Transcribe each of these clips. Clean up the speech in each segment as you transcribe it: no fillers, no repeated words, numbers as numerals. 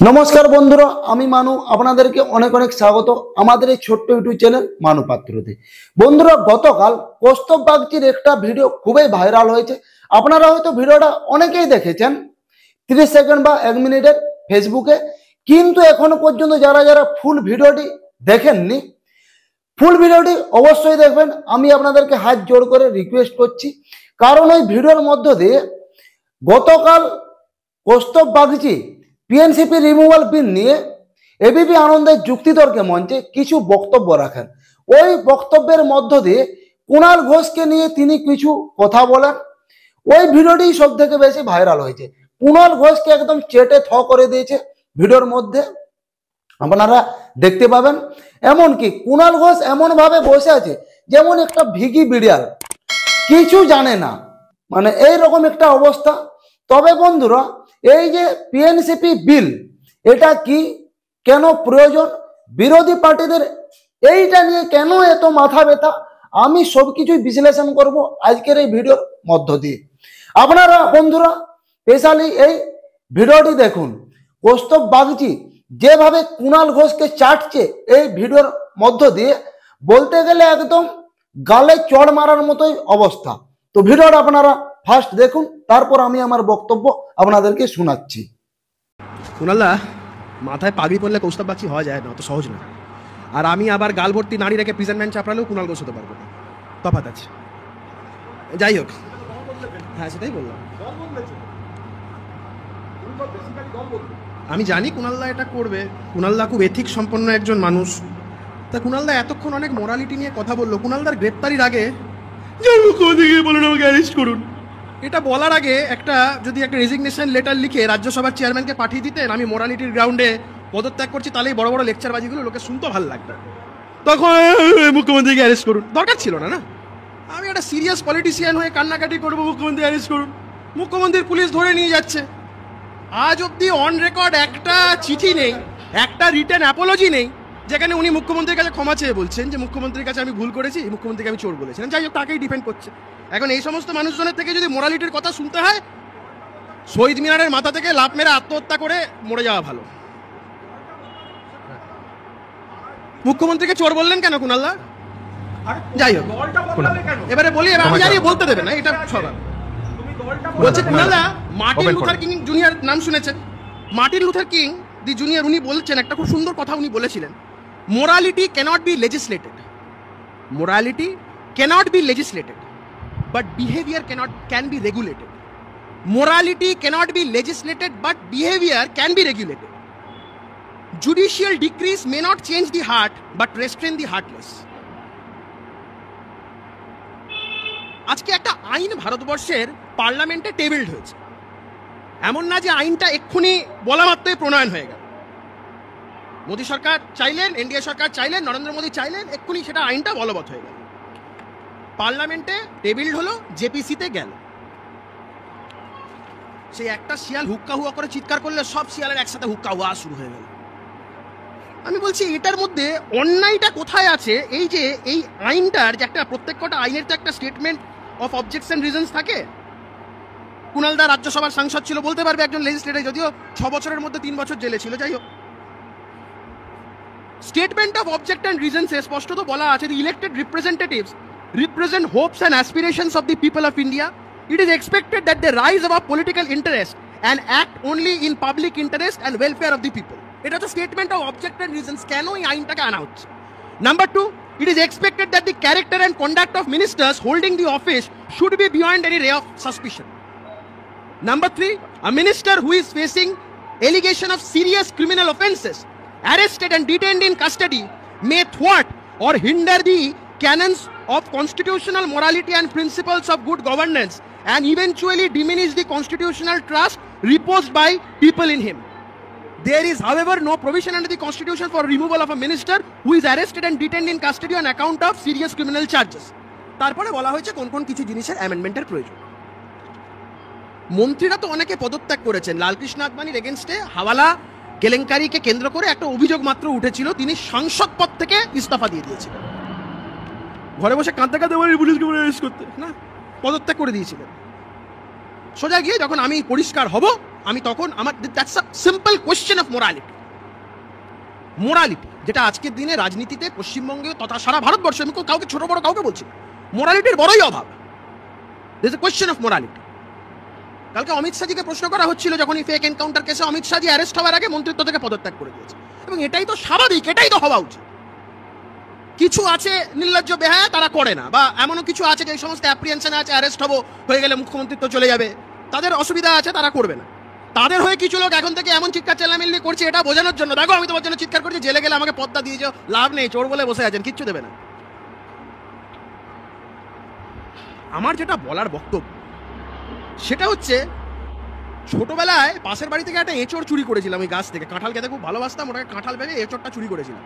নমস্কার বন্ধুরা, আমি মানু। আপনাদেরকে অনেক অনেক স্বাগত আমাদের এই ছোট্ট ইউটিউব চ্যানেল মানু পাত্রতে। বন্ধুরা, গতকাল কৌস্তব বাগচির একটা ভিডিও খুবই ভাইরাল হয়েছে। আপনারা হয়তো ভিডিওটা অনেকেই দেখেছেন, 30 সেকেন্ড বা 1 মিনিটের ফেসবুকে। কিন্তু এখনো পর্যন্ত যারা যারা ফুল ভিডিওটি দেখেননি, ফুল ভিডিওটি অবশ্যই দেখবেন। আমি আপনাদেরকে হাত জোড় করে রিকোয়েস্ট করছি, কারণ ওই ভিডিওর মধ্য দিয়ে গতকাল কৌস্তব বাগচি পিএনসিপি রিমুভাল বিল নিয়ে এবিপি আনন্দের যুক্তিতর্কে মঞ্চে কিছু বক্তব্য রাখেন। ওই বক্তব্যের মধ্য দিয়ে কুণাল ঘোষকে নিয়ে তিনি কিছু কথা বলেন। ওই ভিডিওটি সব থেকে বেশি ভাইরাল হয়েছে। কুণাল ঘোষকে একদম চেটে থ করে দিয়েছে ভিডিওর মধ্যে, আপনারা দেখতে পাবেন। এমনকি কুণাল ঘোষ এমনভাবে বসে আছে যেমন একটা ভিগি বিড়াল, কিছু জানে না, মানে এইরকম একটা অবস্থা। তবে বন্ধুরা, এই যে পিএনসিপি বিল, এটা কি, কেন প্রয়োজন, বিরোধী পার্টিদের এইটা নিয়ে কেন এত মাথা ব্যথা, আমি সবকিছুই বিশ্লেষণ করব আজকের এই ভিডিওর মধ্য দিয়ে। আপনারা বন্ধুরা স্পেশালি এই ভিডিওটি দেখুন। কৌস্তব বাগচি যেভাবে কুণাল ঘোষকে চাটছে এই ভিডিওর মধ্য দিয়ে, বলতে গেলে একদম গালে চড় মারার মতোই অবস্থা। তো ভিডিওটা আপনারা ফার্স্ট দেখুন, তারপর আমি আমার বক্তব্য আপনাদেরকে শোনাচ্ছি। কুণালদা, মাথায় পাগড়ি পরলে কৌস্তব বাগচি হওয়া যায় না, অত সহজ না। আর আমি আবার গাল ভর্তি নারী রেখে প্রেজেন্টমেন্ট চাপড়ালেও কুণাল ঘোষ হতে পারবো না, তফাৎ আছে। যাই হোক, হ্যাঁ সেটাই বললাম। আমি জানি কুণালদা এটা করবে। কুণালদা খুব এথিক সম্পন্ন একজন মানুষ। তা কুণালদা এতক্ষণ অনেক মোরালিটি নিয়ে কথা বললো। কুণালদার গ্রেপ্তারির আগে বলুন আমাকে অ্যারেস্ট করুন, এটা বলার আগে যদি একটা রেজিগনেশন লেটার লিখে রাজ্যসভার চেয়ারম্যানকে পাঠিয়ে দিতেন, আমি মোরালিটির গ্রাউন্ডে পদত্যাগ করছি, তাহলেই বড় বড় লেকচারবাজিগুলো লোকে শুনতে ভালো লাগতো। তখন মুখ্যমন্ত্রীকে অ্যারেস্ট করুন দরকার ছিল না। না, আমি একটা সিরিয়াস পলিটিশিয়ান হয়ে কান্নাকাটি করবো মুখ্যমন্ত্রী অ্যারেস্ট করুন, মুখ্যমন্ত্রীর পুলিশ ধরে নিয়ে যাচ্ছে। আজ অব্দি অন রেকর্ড একটা চিঠি নেই, একটা রিটেন অ্যাপোলজি নেই যেখানে উনি মুখ্যমন্ত্রীর কাছে ক্ষমা চেয়ে বলছেন যে মুখ্যমন্ত্রীর কাছে আমি ভুল করেছি, মুখ্যমন্ত্রীকে আমি চোর বলেছিলাম। যাই হোক, তাকেই ডিপেন্ড করছে। এখন এই সমস্ত মানুষজনের থেকে যদি মোরালিটির কথা শুনতে হয়, শহীদ মিনারের মাথা থেকে লাফ মেরে আত্মহত্যা করে মরে যাওয়া ভালো। মুখ্যমন্ত্রীকে চোর বললেন কেন কুণালদা? যাই হোক, এবারে বলি, আমি জানি বলতে দেবে না, এটা স্বভাব। বলছে কুণালদা, মার্টিন লুথার কিং জুনিয়র নাম শুনেছেন? Martin Luther King the junior, উনি বলছেন একটা খুব সুন্দর কথা উনি বলেছিলেন, morality cannot be legislated, morality cannot be legislated, but behavior can be regulated. Morality cannot be legislated, but behavior can be regulated. Judicial decrees may not change the heart, but restrain the heartless. আজকে একটা আইন ভারতবর্ষের পার্লামেন্টে টেবিলড হয়েছে। এমন না যে আইনটা এক্ষুনি বলা মাত্রই প্রণয়ন হয়ে গেল। মোদী সরকার চাইলেন, এনডিএ সরকার চাইলেন, নরেন্দ্র মোদী চাইলেন, এক্ষুনি সেটা আইনটা বলবৎ হয়ে গেল। পার্লামেন্টে টেবিল হলো, জেপিসিতে গেল। সেই একটা শিয়াল হুক্কা হুয়া করে চিৎকার করলে সব শিয়ালের একসাথে হুক্কা হুয়া শুরু হয়ে গেল। আমি বলছি এটার মধ্যে অন্যায়টা কোথায় আছে? এই যে এই আইনটার যে একটা, প্রত্যেকটা আইনের তো একটা স্টেটমেন্ট অফ অবজেকশন রিজনস থাকে। কুণালদা রাজ্যসভার সাংসদ ছিল, বলতে পারবে একজন লেজিসলেটর, যদিও 6 বছরের মধ্যে 3 বছর জেলে ছিল। যাই হোক, স্টেটমেন্ট অফ অবজেকশন রিজনসে স্পষ্টত বলা আছে, the elected representatives represent hopes and aspirations of the people of India. It is expected that they rise above political interest and act only in public interest and welfare of the people. It is a statement of object and reasons. Can we aintake announce? Number 2, it is expected that the character and conduct of ministers holding the office should be beyond any ray of suspicion. Number 3, a minister who is facing allegation of serious criminal offences, arrested and detained in custody, may thwart or hinder the canons of constitutional morality and principles of good governance and eventually diminish the constitutional trust reposed by people in him. There is, however, no provision under the constitution for removal of a minister who is arrested and detained in custody on account of serious criminal charges. তারপরে বলা হয়েছে কোন কোন কিছু জিনিসের অ্যামেন্ডমেন্টের প্রয়োজন। মন্ত্রীরা তো অনেকে পদত্যাগ করেছেন। লালকৃষ্ণ আদবানির এগেনস্টে হাওয়ালা কেলেঙ্কারিকে কেন্দ্র করে একটা অভিযোগ মাত্র উঠেছিল, তিনি সাংসদ পদ থেকে ইস্তফা দিয়ে দিয়েছিলেন। ঘরে বসে কাঁদতে কাঁদতে বলে পুলিশকে অ্যারেস্ট করতে না, পদত্যাগ করে দিয়েছিলেন। সোজা গিয়ে যখন আমি পরিষ্কার হব আমি তখন আমার that's a simple question of morality, যেটা আজকের দিনে রাজনীতিতে পশ্চিমবঙ্গে তথা সারা ভারতবর্ষে, আমি কাউকে ছোট বড় কাউকে বলছি, মোরালিটির বড়ই অভাব। This a question of morality. কালকে অমিত শাহজিকে প্রশ্ন করা হচ্ছিল যখন এই ফেক এনকাউন্টার কেসে অমিত শাহজি অ্যারেস্ট হওয়ার আগে মন্ত্রিত্ব থেকে পদত্যাগ করে দিয়েছে, এবং এটাই তো স্বাভাবিক, এটাই তো হওয়া উচিত। কিছু আছে নির্লজ্জ বেহায়া, তারা করে না, বা এমনও কিছু আছে যে সমস্ত অ্যাপ্রিহেনশন আছে, অ্যারেস্ট হবো হয়ে গেলে মুখ্যমন্ত্রিত্ব চলে যাবে, তাদের অসুবিধা আছে, তারা করবে না। তাদের হয়ে কিছু লোক এখন থেকে এমন চিৎকার চেল্লামিল্লি করছে এটা বোঝানোর জন্য, দেখো আমি তোমার জন্য চিৎকার করছি, জেলে গেলে আমাকে পদ্মা দিয়ে যাও, লাভ নেই, চোর বলে বসে আছেন, কিচ্ছু দেবে না। আমার যেটা বলার বক্তব্য সেটা হচ্ছে, ছোটবেলায় পাশের বাড়ি থেকে একটা এঁচড় চুরি করেছিলাম, ওই গাছ থেকে কাঁঠাল খেতে খুব ভালোবাসতাম, ওটাকে কাঁঠাল ভেবে এঁচড়টা চুরি করেছিলাম।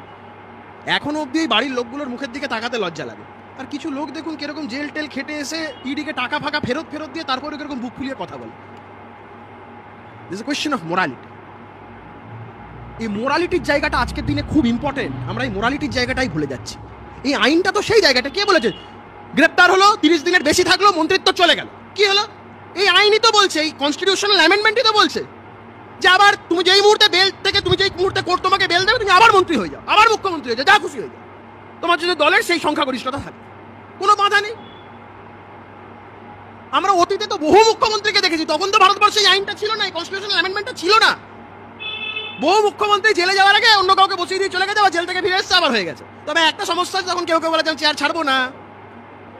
এখনো অব্দি বাড়ির লোকগুলোর মুখের দিকে তাকাতে লজ্জা লাগে। আর কিছু লোক দেখুন কিরকম জেল টেল খেটে এসে ইডিকে টাকা ফাঁকা ফেরত দিয়ে তারপরে কিরকম বুক ফুলিয়ে কথা বলে। This a question of morality. এই মোরালিটির জায়গাটা আজকের দিনে খুব ইম্পর্টেন্ট, আমরা এই মোরালিটির জায়গাটাই ভুলে যাচ্ছি। এই আইনটা তো সেই জায়গাটা, কে বলেছে গ্রেপ্তার হলো 30 দিনের বেশি থাকলো মন্ত্রিত্ব চলে গেল, কি হলো? এই আইনই তো বলছে, এই কনস্টিটিউশনাল অ্যামেন্ডমেন্টই তো বলছে যে আবার তুমি যেই মুহূর্তে বেল থেকে, তুমি যেই মুহূর্তে কোর্ট তোমাকে বেল দেবে, তুমি আবার মন্ত্রী হয়ে যাও, আবার মুখ্যমন্ত্রী হয়ে যাও, যা খুশি হয়ে যাও, তোমার যদি দলের সেই সংখ্যাগরিষ্ঠতা থাকে, কোনো বাধা নেই। আমরা অতীতে তো বহু মুখ্যমন্ত্রীকে দেখেছি, তখন তো ভারতবর্ষে এই আইনটা ছিল না, এই কনস্টিটিউশনাল অ্যামেন্ডমেন্টটা ছিল না। বহু মুখ্যমন্ত্রী জেলে যাওয়ার আগে অন্য কাউকে বসিয়ে দিয়ে চলে গেছে, আবার জেল থেকে ফিরে এসছে, আবার হয়ে গেছে। তবে একটা সমস্যা, তখন কেউ বলে যে চেয়ার ছাড়বো না,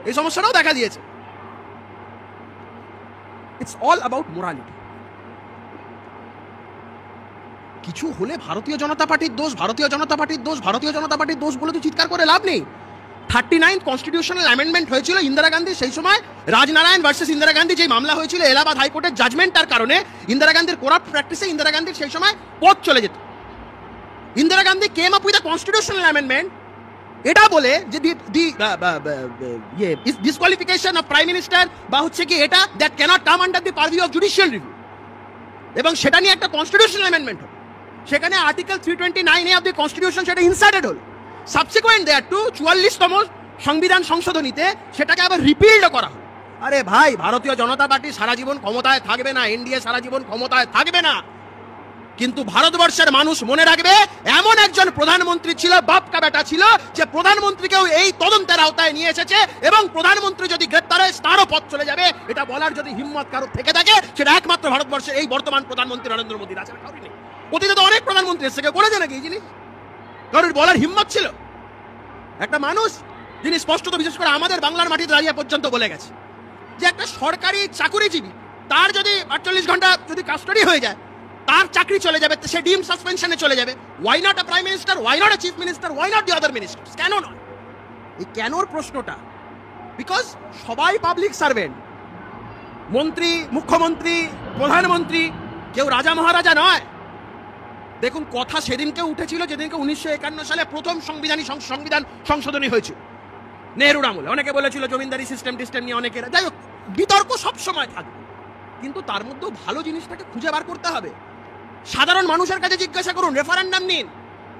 এই সমস্যাটাও দেখা দিয়েছে। It's all about morality. কিছু হলে ভারতীয় জনতা পার্টির দোষ, ভারতীয় জনতা পার্টির দোষ, ভারতীয় জনতা পার্টির দোষ বলে তো চিৎকার করে লাভ নেই। 39 কনস্টিটিউশনাল অ্যামেন্ডমেন্ট হয়েছিল ইন্দিরা গান্ধী, সেই সময় রাজনারায়ণ ভার্সেস ইন্দিরা গান্ধী যে মামলা হয়েছিল এলাহাবাদ হাইকোর্টের জাজমেন্টটার কারণে, ইন্দিরা গান্ধীর করাপ্ট প্র্যাকটিসে ইন্দিরা গান্ধীর সেই সময় পদ চলে যেত। Indira Gandhi came up with a constitutional amendment, এটা বলে যে ডিসকোয়ালিফিকেশন অফ প্রাইম মিনিস্টার বা হচ্ছে কি এটা that cannot come under the purview of judicial review, এবং সেটা নিয়ে একটা কনস্টিটিউশনাল অ্যামেন্ডমেন্ট হল। সেখানে article 329A of the constitution সেটা ইনসার্টেড হল। সাবসিকুয়েন্ট দেয়ার টু 44তম সংবিধান সংশোধনীতে সেটাকে আবার রিপিল্ড করা হল। আরে ভাই, ভারতীয় জনতা পার্টি সারা জীবন ক্ষমতায় থাকবে না, এনডিএ সারা জীবন ক্ষমতায় থাকবে না, কিন্তু ভারতবর্ষের মানুষ মনে রাখবে এমন একজন প্রধানমন্ত্রী ছিল, বাপকা বেটা ছিল, যে প্রধানমন্ত্রীকেও এই তদন্তের আওতায় নিয়ে এসেছে, এবং প্রধানমন্ত্রী যদি গ্রেপ্তার হয় তারও পথ চলে যাবে। এটা বলার যদি হিম্মত কারো থেকে থাকে, সেটা একমাত্র ভারতবর্ষের এই বর্তমান প্রধানমন্ত্রী নরেন্দ্র মোদী আছে, কারোর নেই। অতীতে তো অনেক প্রধানমন্ত্রী এসে কেউ বলেছে নাকি এই জিনিস? কারোর বলার হিম্মত ছিল? একটা মানুষ যিনি স্পষ্টত, বিশেষ করে আমাদের বাংলার মাটিতে দাঁড়িয়ে পর্যন্ত বলে গেছে যে একটা সরকারি চাকুরিজীবী, তার যদি 48 ঘন্টা যদি কাস্টডি হয়ে যায়, তার চাকরি চলে যাবে, সে ডিম সাসপেনশনে চলে যাবে। Why not a prime minister, why not a chief minister, why not the other ministers? কেন নয়? এই কেনর প্রশ্নটা, বিকজ সবাই পাবলিক সার্ভেন্ট, মন্ত্রী, মুখ্যমন্ত্রী, প্রধানমন্ত্রী, কেউ রাজা মহারাজা নয়। দেখুন, কথা সেদিনকে উঠেছিল যেদিনকে 1951 সালে প্রথম সংবিধান সংশোধনী হয়েছিল নেহরুর আমলে। অনেকে বলেছিল জমিদারি সিস্টেম নিয়ে অনেকের, যাই হোক, বিতর্ক সবসময় থাকবে, কিন্তু তার মধ্যেও ভালো জিনিসটাকে খুঁজে বার করতে হবে। সাধারণ মানুষের কাছে জিজ্ঞাসা করুন, রেফারেন্ডাম নিন,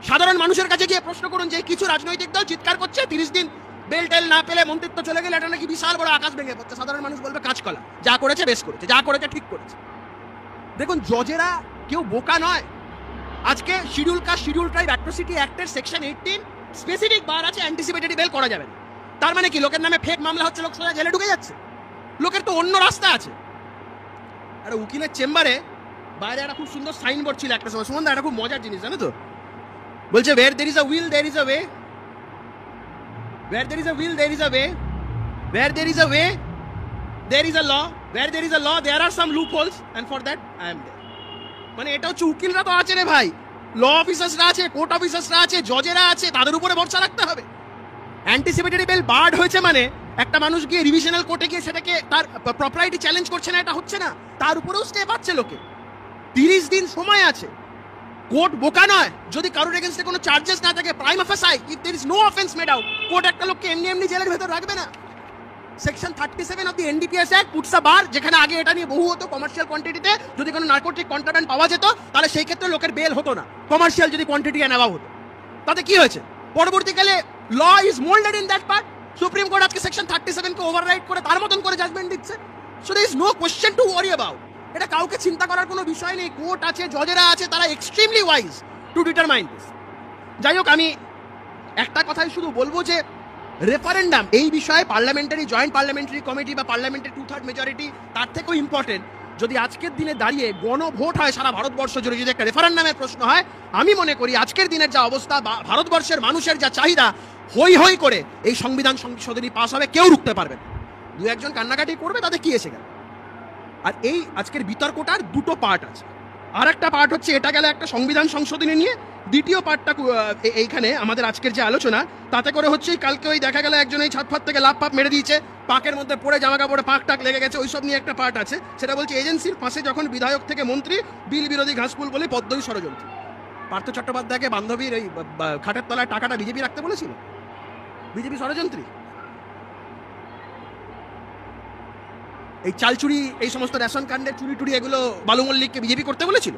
সাধারণ মানুষের কাছে গিয়ে প্রশ্ন করুন যে কিছু রাজনৈতিক দল চিৎকার করছে 30 দিন বেল টেল না পেলে মন্ত্রিত্ব চলে গেলে এটা নাকি বিশাল বড় আকাশ ভেঙে পড়ছে। সাধারণ মানুষ বলবে কাঁচকলা, যা করেছে বেশ করেছে, যা করেছে ঠিক করেছে। দেখুন, জজেরা কেউ বোকা নয়। আজকে schedule caste schedule tribe atrocity অ্যাক্টের সেকশন 18 স্পেসিফিক বার আছে অ্যান্টিসিপেটরি বেল করা যাবে না। তার মানে কি লোকের নামে ফেক মামলা হচ্ছে, লোক সোজা জেলে ঢুকে যাচ্ছে? লোকের তো অন্য রাস্তা আছে। আরে উকিলের চেম্বারে বাইরে একটা খুব সুন্দর সাইনবোর্ড ছিল একটা সময়, সুমন, একটা খুব মজার জিনিস জানো তো, বলছে where there is a will there is a way, where there is a will there is a way, where there is a way there is a law, where there is a law there are some loopholes, and for that I am there. মানে এটা হচ্ছে, উকিলরা তো আছে রে ভাই, ল অফিসার্সরা আছে, court অফিসার্সরা আছে, Jazeera আছে, তাদের উপরে ভরসা রাখতে হবে। অ্যান্টিসিপেটরি বেল বার্ড হয়েছে মানে একটা মানুষ গিয়ে রিভিশনাল কোর্টে গিয়ে সেটাকে তার প্রপার্টি চ্যালেঞ্জ করছে না, এটা হচ্ছে না, তার উপরেও স্টে পাচ্ছে লোকে। 30 দিন সময় আছে। কোর্ট বোকা নয়, যদি কারোর এগেইনস্টে কোনো চার্জেস না থাকে, prima facie, if there is no offence made out, court একটা লোককে এমনি জেলের ভেতর রাখবে না। Section 37 of the NDPS act puts a bar, যেখানে আগে এটা নিয়ে বহু হতো, কমার্শিয়াল কোয়ান্টিটিতে যদি কোনো নার্কোটিক কন্ট্রাব্যান্ড পাওয়া যেত, তাহলে সেই ক্ষেত্রে লোকের বেল হতো না, কমার্শিয়াল যদি কোয়ান্টিটি নেওয়া হতো। তাতে কি হয়েছে? পরবর্তীকালে law is moulded in that part. Supreme Court আজকে সেকশন 37 কে ওভাররাইড করে তার মতন করে জাজমেন্ট দিচ্ছে। So there is no question to worry about. এটা কাউকে চিন্তা করার কোনো বিষয় নেই। কোর্ট আছে, জজেরা আছে, তারা extremely wise to determine this. যাই হোক, আমি একটা কথাই শুধু বলবো যে রেফারেন্ডাম এই বিষয়ে পার্লামেন্টারি জয়েন্ট পার্লামেন্টারি কমিটি বা পার্লামেন্টের 2/3 মেজরিটি তার থেকেও ইম্পর্টেন্ট। যদি আজকের দিনে দাঁড়িয়ে গণভোট হয় সারা ভারতবর্ষ জুড়ে, যদি একটা রেফারেন্ডামের প্রশ্ন হয়, আমি মনে করি আজকের দিনের যা অবস্থা, ভারতবর্ষের মানুষের যা চাহিদা, হই হই করে এই সংবিধান সংশোধনী পাস হবে, কেউ রুখতে পারবে না। দু একজন কান্নাকাটি করবে, তাতে কি এসে গেল। আর এই আজকের বিতর্কটার দুটো পার্ট আছে। আর একটা পার্ট হচ্ছে, এটা গেল একটা সংবিধান সংশোধনী নিয়ে। দ্বিতীয় পার্টটা এইখানে আমাদের আজকের যে আলোচনা, তাতে করে হচ্ছে কালকে ওই দেখা গেল একজন এই ছাদ ফাত থেকে লাভ পাপ মেরে দিয়েছে, পাকের মধ্যে পড়ে জামা কাপড়ে পাক টাক লেগে গেছে, ওইসব নিয়ে একটা পার্ট আছে। সেটা বলছে এজেন্সির পাশে যখন বিধায়ক থেকে মন্ত্রী, বিল বিরোধী ঘাসফুল বলে পদ্মই ষড়যন্ত্র। পার্থ চট্টোপাধ্যায়কে বান্ধবীর ওই খাটের তলায় টাকাটা বিজেপি রাখতে বলেছিল, বিজেপি ষড়যন্ত্রী। এই চাল চুরি, এই সমস্ত রেশন কার্ডের চুরি টুরি, এগুলো বালু মল্লিককে বিজেপি করতে বলেছিল।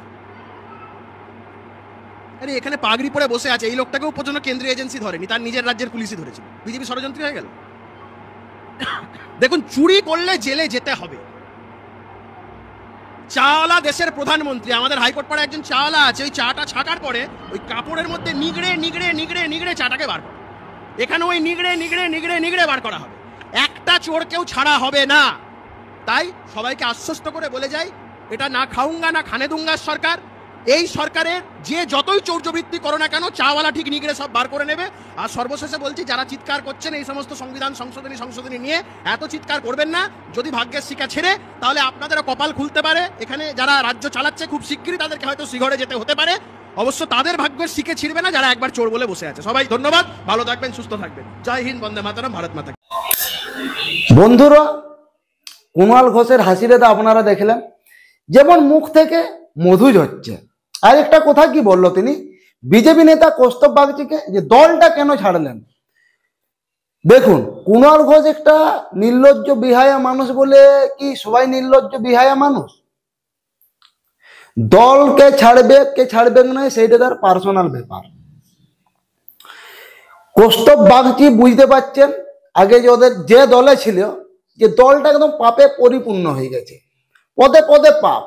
আরে এখানে পাগড়ি পরে বসে আছে এই লোকটাকেও পর্যন্ত কেন্দ্রীয় এজেন্সি ধরেনি, তার নিজের রাজ্যের পুলিশই ধরেছিল। বিজেপি ষড়যন্ত্রী হয়ে গেল। দেখুন, চুরি করলে জেলে যেতে হবে। চাওয়ালা দেশের প্রধানমন্ত্রী, আমাদের হাইকোর্ট পাড়ে একজন চাওয়ালা আছে, ওই চাটা ছাকার পরে ওই কাপড়ের মধ্যে নিগড়ে নিগড়ে নিগড়ে নিগড়ে চাটাকে বার করে। এখানে ওই নিগড়ে নিগড়ে নিগড়ে নিগড়ে বার করা হবে, একটা চোরকেও ছাড়া হবে না। তাই সবাইকে আশ্বস্ত করে বলে যাই, এটা না খাউঙ্গা না খানে দুঙ্গার সরকার। এই সরকারের যে যতই চৌর্যবৃত্তি করো না কেন, চাওয়ালা ঠিক নিগড়ে সব বার করে নেবে। আর সর্বশেষে বলছি, যারা চিৎকার করছেন এই সমস্ত সংবিধান সংশোধনী নিয়ে, এত চিৎকার করবেন না। যদি ভাগ্যের শিকা ছেড়ে, তাহলে আপনাদেরও কপাল খুলতে পারে। এখানে যারা রাজ্য চালাচ্ছে খুব শিগগিরই তাদেরকে হয়তো শিঘরে যেতে হতে পারে। অবশ্য তাদের ভাগ্যের শিকে ছিড়বে না যারা একবার চোর বলে বসে আছে। সবাই ধন্যবাদ, ভালো থাকবেন, সুস্থ থাকবেন। জয় হিন্দ, বন্দে মাতরম, ভারত মাতা। বন্ধুরা, কুণাল ঘোষের হাসি রেদা আপনারা দেখলেন, যেমন মুখ থেকে মধু ঝরছে। আর একটা কথা কি বললো তিনি, বিজেপি নেতা কৌস্তব বাগচিকে, যে দলটা কেন ছাড়লেন। দেখুন, কুণাল ঘোষ একটা নির্লজ্জ বিহায়া মানুষ বলে কি সবাই নির্লজ্জ বিহায়া মানুষ? দলকে ছাড়বে কে ছাড়বে না সেইটা তার পার্সোনাল ব্যাপার। কৌস্তব বাগচি বুঝতে পারছেন আগে যে ওদের যে দলে ছিল, যে দলটা একদম পাপে পরিপূর্ণ হয়ে গেছে, পদে পদে পাপ।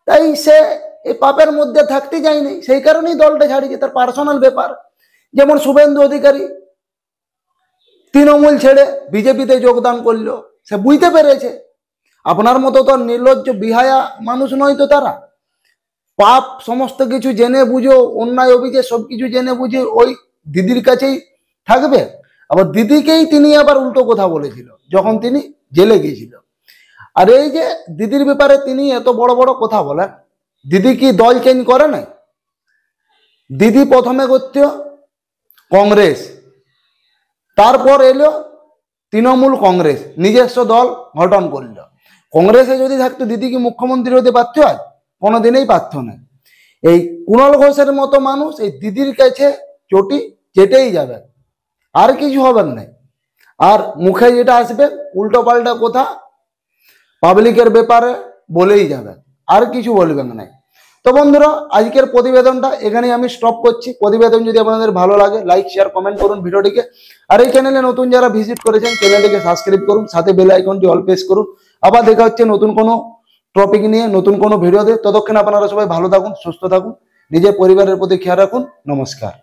তাই সে এই পাপের মধ্যে থাকতে যায়নি, সেই কারণেই দলটা ছাড়িয়েছে, তার পার্সোনাল ব্যাপার। যেমন শুভেন্দু অধিকারী তৃণমূল ছেড়ে বিজেপিতে যোগদান করলো, সে বুঝতে পেরেছে আপনার মতো তো নির্লজ্জ বিহায়া মানুষ নয় তো তারা। পাপ সমস্ত কিছু জেনে বুঝো, অন্যায় অভিযোগ সবকিছু জেনে বুঝে ওই দিদির কাছেই থাকবে। আবার দিদিকেই তিনি আবার উল্টো কথা বলেছিল যখন তিনি জেলে গিয়েছিল। আর এই যে দিদির ব্যাপারে তিনি এত বড় বড় কথা বলেন, দিদি কি দল চেঞ্জ করে নাই? দিদি প্রথমে করত কংগ্রেস, তারপর এলো তৃণমূল কংগ্রেস, নিজস্ব দল গঠন করল। কংগ্রেসে যদি থাকতো দিদি কি মুখ্যমন্ত্রী হতে পারত? আজ কোনোদিনই পারত না। এই কুণাল ঘোষের মতো মানুষ এই দিদির কাছে চটি চেটেই যাবে, আর কিছু হবেন না। আর মুখে যেটা আসবে উল্টো পাল্টা কথা পাবলিকের ব্যাপারে বলেই যাবে, আর কিছু বলবেন না। তো বন্ধুরা, আজকের প্রতিবেদনটা এখানেই আমি স্টপ করছি। প্রতিবেদন যদি আপনাদের ভালো লাগে, লাইক শেয়ার কমেন্ট করুন ভিডিওটিকে। আর এই চ্যানেলে নতুন যারা ভিজিট করেছেন, চ্যানেলটিকে সাবস্ক্রাইব করুন, সাথে বেল আইকনটি অল প্রেস করুন। আবার দেখা হচ্ছে নতুন কোনো টপিক নিয়ে, নতুন কোনো ভিডিওতে। ততক্ষণ আপনারা সবাই ভালো থাকুন, সুস্থ থাকুন, নিজের পরিবারের প্রতি খেয়াল রাখুন। নমস্কার।